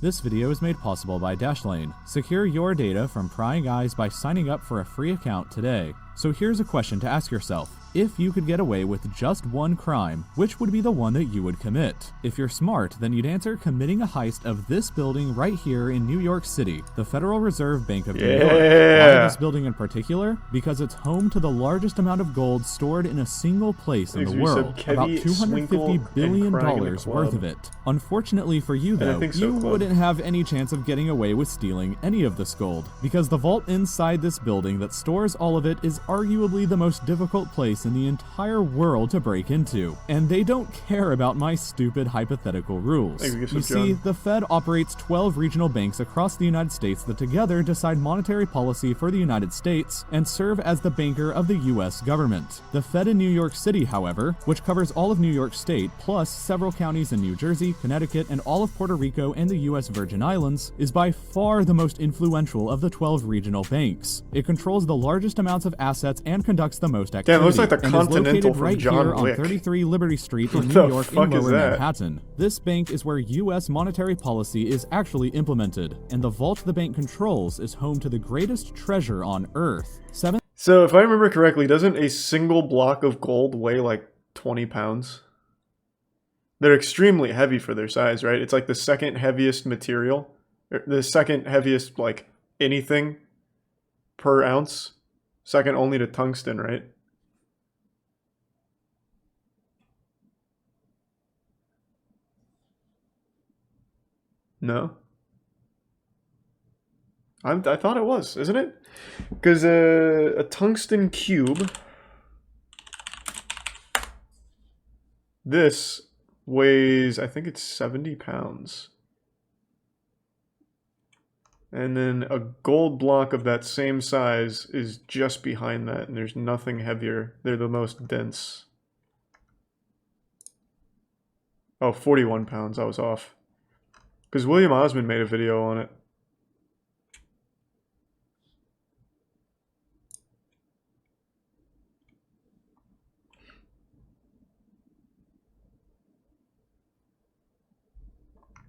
This video is made possible by Dashlane. Secure your data from prying eyes by signing up for a free account today. So here's a question to ask yourself. If you could get away with just one crime, which would be the one that you would commit? If you're smart, then you'd answer committing a heist of this building right here in New York City, the Federal Reserve Bank of New York. Why this building in particular? Because it's home to the largest amount of gold stored in a single place in the world, about $250 billion worth of it. Unfortunately for you though, you wouldn't have any chance of getting away with stealing any of this gold, because the vault inside this building that stores all of it is arguably the most difficult place in the entire world to break into. And they don't care about my stupid hypothetical rules. You see, the Fed operates 12 regional banks across the United States that together decide monetary policy for the United States and serve as the banker of the US government. The Fed in New York City, however, which covers all of New York State, plus several counties in New Jersey, Connecticut, and all of Puerto Rico and the US Virgin Islands, is by far the most influential of the 12 regional banks. It controls the largest amounts of assets and conducts the most activity. Damn, it looks like the and Continental is located from right John here Wick. on 33 Liberty Street in What New the York fuck in is Lower that? Manhattan. This bank is where US monetary policy is actually implemented, and the vault the bank controls is home to the greatest treasure on Earth. So if I remember correctly, doesn't a single block of gold weigh like 20 pounds? They're extremely heavy for their size, right? It's like the second heaviest material, or the second heaviest like anything per ounce, second only to tungsten, right? No? I thought it was, isn't it? Because a tungsten cube, this weighs, I think it's 70 pounds. And then a gold block of that same size is just behind that, and there's nothing heavier. They're the most dense. Oh, 41 pounds, I was off. Because William Osmond made a video on it.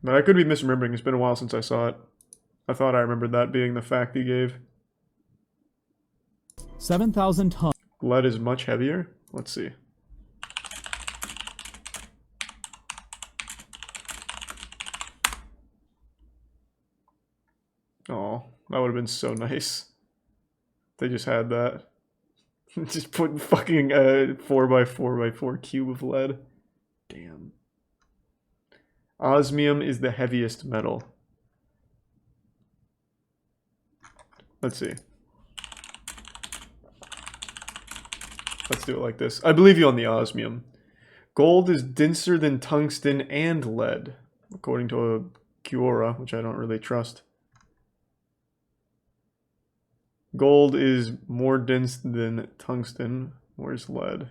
But I could be misremembering. It's been a while since I saw it. I thought I remembered that being the fact he gave. 7,000 tons. Lead is much heavier? Let's see. Oh, that would have been so nice. They just had that. Just put fucking a 4x4x4 cube of lead. Damn. Osmium is the heaviest metal. Let's see. Let's do it like this. I believe you on the osmium. Gold is denser than tungsten and lead, according to a Quora, which I don't really trust. Gold is more dense than tungsten. Where's lead?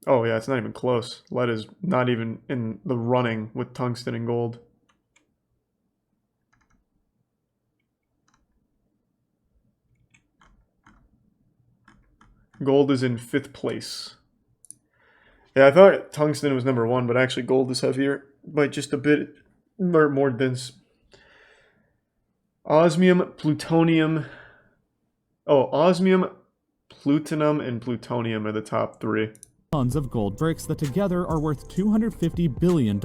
Oh yeah, it's not even close. Lead is not even in the running with tungsten and gold. Gold is in 5th place. Yeah, I thought tungsten was number 1, but actually gold is heavier by just a bit, or more dense. Osmium, plutonium. Oh, osmium, platinum, and plutonium are the top 3. Tons of gold bricks that together are worth $250 billion,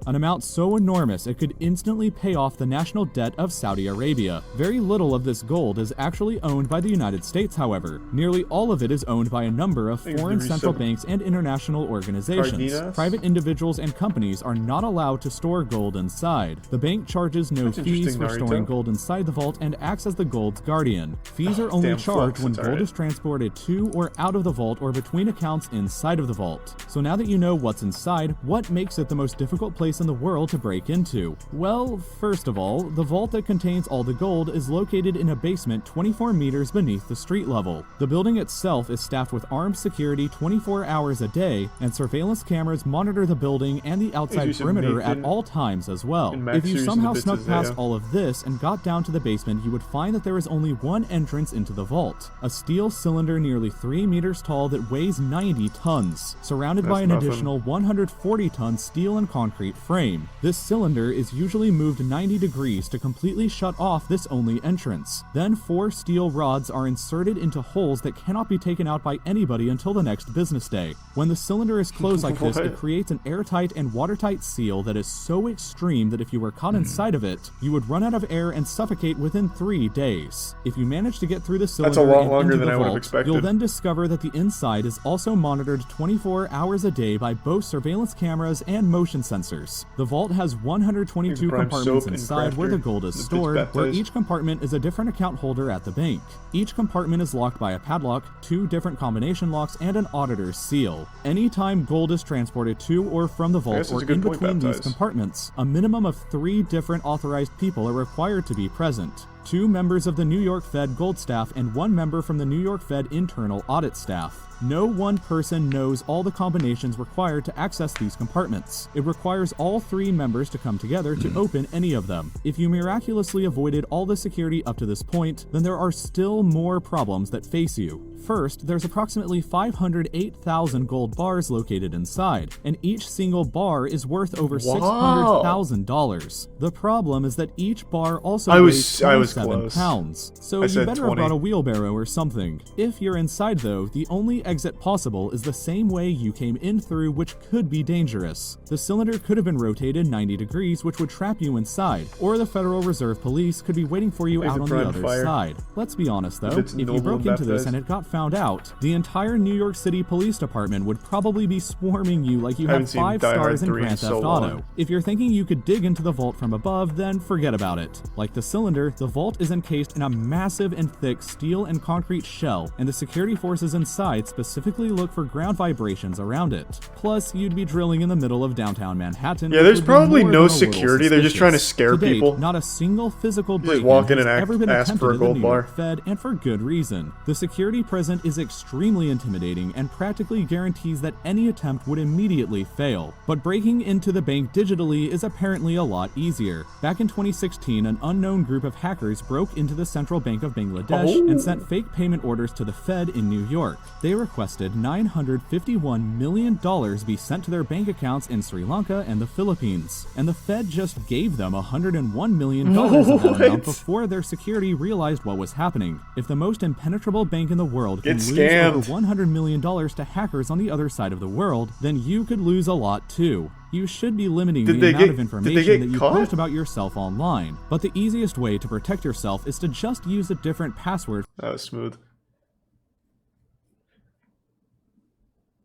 an amount so enormous it could instantly pay off the national debt of Saudi Arabia. Very little of this gold is actually owned by the United States, however. Nearly all of it is owned by a number of foreign central banks and international organizations. Private individuals and companies are not allowed to store gold inside. The bank charges no fees for storing gold inside the vault and acts as the gold's guardian. Fees are only charged when gold is transported to or out of the vault or between accounts inside. inside of the vault. So now that you know what's inside, what makes it the most difficult place in the world to break into? Well, first of all, the vault that contains all the gold is located in a basement 24 meters beneath the street level. The building itself is staffed with armed security 24 hours a day, and surveillance cameras monitor the building and the outside perimeter at all times as well. If you somehow snuck past all of this and got down to the basement, you would find that there is only one entrance into the vault, a steel cylinder nearly 3 meters tall that weighs 90 tons, surrounded by an additional 140-ton steel and concrete frame. This cylinder is usually moved 90 degrees to completely shut off this only entrance. Then 4 steel rods are inserted into holes that cannot be taken out by anybody until the next business day. When the cylinder is closed like this, it creates an airtight and watertight seal that is so extreme that if you were caught inside of it, you would run out of air and suffocate within 3 days. If you manage to get through the cylinder and into the vault, you'll then discover that the inside is also monitored 24 hours a day by both surveillance cameras and motion sensors. The vault has 122 compartments inside where the gold is stored, where each compartment is a different account holder at the bank. Each compartment is locked by a padlock, 2 different combination locks, and an auditor's seal. Anytime gold is transported to or from the vault or in between these compartments, a minimum of 3 different authorized people are required to be present. 2 members of the New York Fed Gold staff and 1 member from the New York Fed Internal Audit staff. No one person knows all the combinations required to access these compartments. It requires all 3 members to come together to open any of them. If you miraculously avoided all the security up to this point, then there are still more problems that face you. First, there's approximately 508,000 gold bars located inside, and each single bar is worth over $600,000. The problem is that each bar also weighs 27 pounds, so you better have brought a wheelbarrow or something. If you're inside though, the only exit possible is the same way you came in through, which could be dangerous. The cylinder could have been rotated 90 degrees, which would trap you inside, or the Federal Reserve Police could be waiting for you out on the other side. Let's be honest though, if you broke into this and it got found out, the entire New York City Police Department would probably be swarming you like you have 5 stars in Grand Theft Auto. If you're thinking you could dig into the vault from above, then forget about it. Like the cylinder, the vault is encased in a massive and thick steel and concrete shell, and the security forces inside specifically look for ground vibrations around it. Plus, you'd be drilling in the middle of downtown Manhattan. Yeah, there's probably no security. They're just trying to scare people. Not a single physical break-in has ever been attempted at the New York Fed, and for good reason. The security present is extremely intimidating and practically guarantees that any attempt would immediately fail. But breaking into the bank digitally is apparently a lot easier. Back in 2016, an unknown group of hackers broke into the Central Bank of Bangladesh and sent fake payment orders to the Fed in New York. They requested $951 million be sent to their bank accounts in Sri Lanka and the Philippines, and the Fed just gave them $101 million of that amount before their security realized what was happening. If the most impenetrable bank in the world can lose over $100 million to hackers on the other side of the world, then you could lose a lot too. You should be limiting the amount of information that you post about yourself online, but the easiest way to protect yourself is to just use a different password. That was smooth.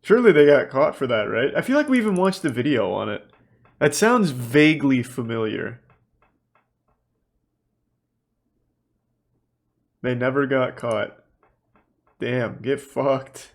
Surely they got caught for that, right? I feel like we even watched the video on it. That sounds vaguely familiar. They never got caught. Damn, get fucked.